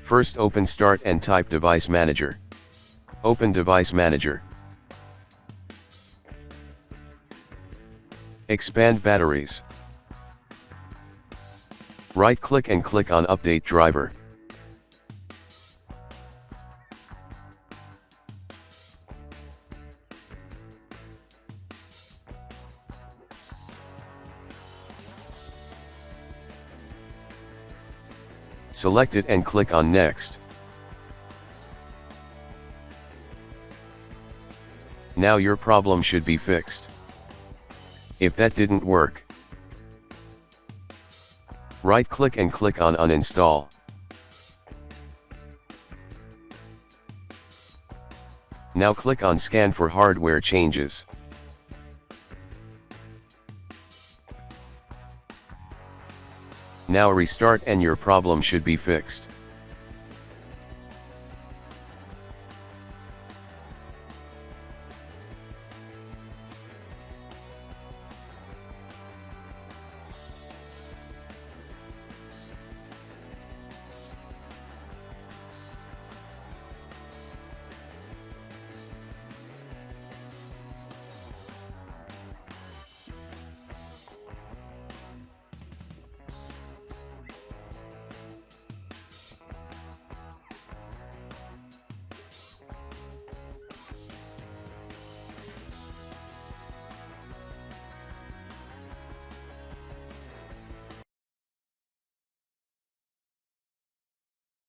First open Start and type Device Manager. Open Device Manager. Expand Batteries. Right-click and click on Update Driver. Select it and click on Next. Now your problem should be fixed. If that didn't work, right-click and click on Uninstall. Now click on Scan for hardware changes. Now restart and your problem should be fixed.